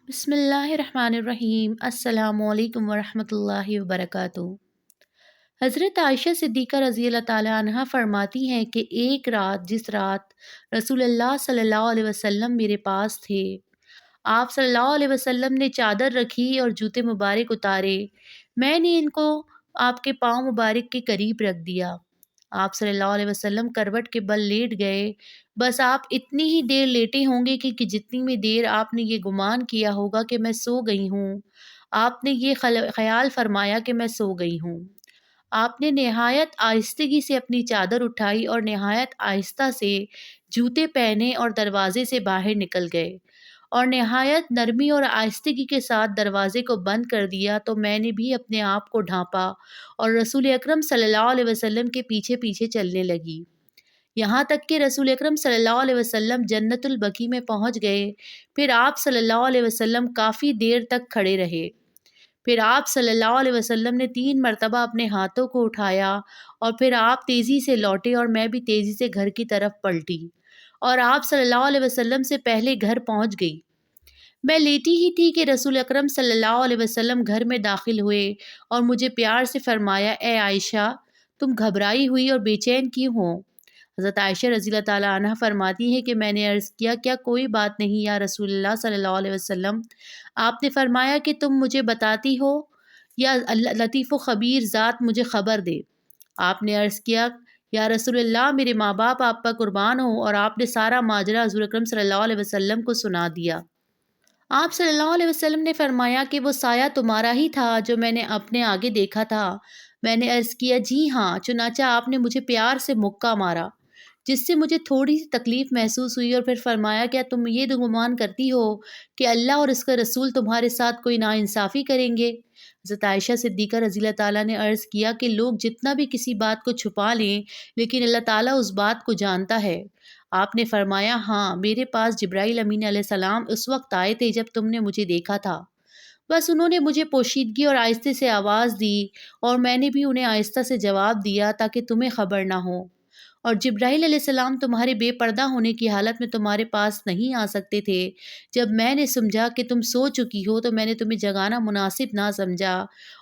بسم اللہ الرحمن الرحیم۔ السلام علیکم ورحمۃ اللہ وبرکاتہ۔ حضرت عائشہ صدیقہ رضی اللہ تعالیٰ عنہا فرماتی ہیں کہ ایک رات جس رات رسول اللہ صلی اللہ علیہ وسلم میرے پاس تھے، آپ صلی اللہ علیہ وسلم نے چادر رکھی اور جوتے مبارک اتارے، میں نے ان کو آپ کے پاؤں مبارک کے قریب رکھ دیا۔ آپ صلی اللہ علیہ وسلم کروٹ کے بل لیٹ گئے، بس آپ اتنی ہی دیر لیٹے ہوں گے کہ جتنی میں دیر آپ نے یہ گمان کیا ہوگا کہ میں سو گئی ہوں، آپ نے یہ خیال فرمایا کہ میں سو گئی ہوں۔ آپ نے نہایت آہستگی سے اپنی چادر اٹھائی اور نہایت آہستہ سے جوتے پہنے اور دروازے سے باہر نکل گئے اور نہایت نرمی اور آہستگی کے ساتھ دروازے کو بند کر دیا، تو میں نے بھی اپنے آپ کو ڈھانپا اور رسول اکرم صلی اللہ علیہ وسلم کے پیچھے پیچھے چلنے لگی، یہاں تک کہ رسول اکرم صلی اللہ علیہ وسلم جنت البقیع میں پہنچ گئے۔ پھر آپ صلی اللہ علیہ وسلم کافی دیر تک کھڑے رہے۔ پھر آپ صلی اللہ علیہ وسلم نے 3 مرتبہ اپنے ہاتھوں کو اٹھایا اور پھر آپ تیزی سے لوٹے اور میں بھی تیزی سے گھر کی طرف پلٹی اور آپ صلی اللہ علیہ وسلم سے پہلے گھر پہنچ گئی۔ میں لیٹی ہی تھی کہ رسول اکرم صلی اللہ علیہ وسلم گھر میں داخل ہوئے اور مجھے پیار سے فرمایا، اے عائشہ، تم گھبرائی ہوئی اور بے چین کیوں ہو؟ حضرت عائشہ رضی اللہ تعالیٰ عنہ فرماتی ہیں کہ میں نے عرض کیا، کیا کوئی بات نہیں یا رسول اللہ صلی اللہ علیہ وسلم؟ آپ نے فرمایا کہ تم مجھے بتاتی ہو یا لطیف و خبیر ذات مجھے خبر دے۔ آپ نے عرض کیا، یا رسول اللہ، میرے ماں باپ آپ پر قربان ہوں، اور آپ نے سارا ماجرا حضور اکرم صلی اللہ علیہ وسلم کو سنا دیا۔ آپ صلی اللہ علیہ وسلم نے فرمایا کہ وہ سایہ تمہارا ہی تھا جو میں نے اپنے آگے دیکھا تھا۔ میں نے عرض کیا، جی ہاں، چنانچہ آپ نے مجھے پیار سے مکہ مارا جس سے مجھے تھوڑی سی تکلیف محسوس ہوئی، اور پھر فرمایا، کیا تم یہ گمان کرتی ہو کہ اللہ اور اس کا رسول تمہارے ساتھ کوئی ناانصافی کریں گے؟ حضرت عائشہ صدیقہ رضی اللہ تعالیٰ نے عرض کیا کہ لوگ جتنا بھی کسی بات کو چھپا لیں لیکن اللہ تعالیٰ اس بات کو جانتا ہے۔ آپ نے فرمایا، ہاں، میرے پاس جبرائیل امین علیہ السلام اس وقت آئے تھے جب تم نے مجھے دیکھا تھا، بس انہوں نے مجھے پوشیدگی اور آہستہ سے آواز دی اور میں نے بھی انہیں آہستہ سے جواب دیا تاکہ تمہیں خبر نہ ہو، اور جبرائیل علیہ السلام تمہارے بے پردہ ہونے کی حالت میں تمہارے پاس نہیں آ سکتے تھے۔ جب میں نے سمجھا کہ تم سو چکی ہو تو میں نے تمہیں جگانا مناسب نہ سمجھا،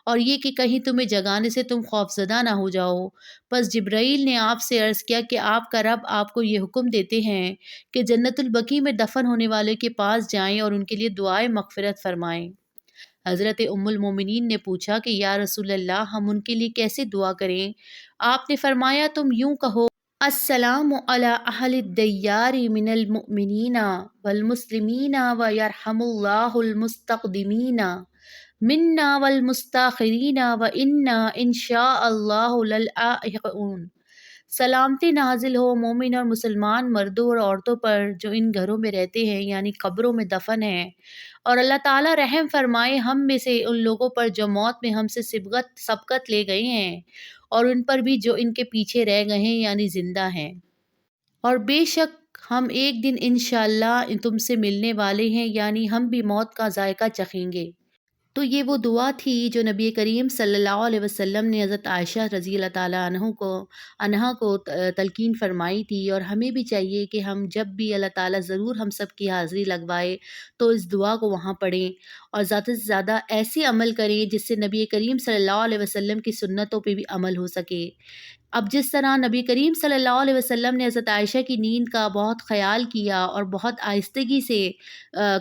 اور یہ کہ کہیں تمہیں جگانے سے تم خوفزدہ نہ ہو جاؤ۔ بس جبرائیل نے آپ سے عرض کیا کہ آپ کا رب آپ کو یہ حکم دیتے ہیں کہ جنت البقیع میں دفن ہونے والے کے پاس جائیں اور ان کے لیے دعائے مغفرت فرمائیں۔ حضرت ام المومنین نے پوچھا کہ یا رسول اللہ، ہم ان کے لیے کیسے دعا کریں؟ آپ نے فرمایا، تم یوں کہو، السلام علی اہل الدیار من المؤمنین والمسلمین ویرحم اللہ المستقدمین منا والمستاخرین وانا انشاء اللہ للاحقون۔ سلامتی نازل ہو مومن اور مسلمان مردوں اور عورتوں پر جو ان گھروں میں رہتے ہیں، یعنی قبروں میں دفن ہیں، اور اللہ تعالیٰ رحم فرمائے ہم میں سے ان لوگوں پر جو موت میں ہم سے سبقت لے گئے ہیں، اور ان پر بھی جو ان کے پیچھے رہ گئے ہیں یعنی زندہ ہیں، اور بے شک ہم ایک دن انشاءاللہ تم سے ملنے والے ہیں، یعنی ہم بھی موت کا ذائقہ چکھیں گے۔ تو یہ وہ دعا تھی جو نبی کریم صلی اللہ علیہ وسلم نے حضرت عائشہ رضی اللہ تعالیٰ عنہا کو تلقین فرمائی تھی، اور ہمیں بھی چاہیے کہ ہم جب بھی اللہ تعالیٰ ضرور ہم سب کی حاضری لگوائے تو اس دعا کو وہاں پڑھیں اور زیادہ سے زیادہ ایسے عمل کریں جس سے نبی کریم صلی اللہ علیہ وسلم کی سنتوں پہ بھی عمل ہو سکے۔ اب جس طرح نبی کریم صلی اللہ علیہ وسلم نے حضرت عائشہ کی نیند کا بہت خیال کیا اور بہت آہستگی سے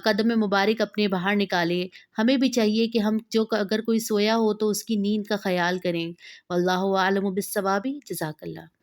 قدم مبارک اپنے باہر نکالے، ہمیں بھی چاہیے کہ ہم اگر کوئی سویا ہو تو اس کی نیند کا خیال کریں۔ واللہ اعلم بالصواب، جزاک اللہ۔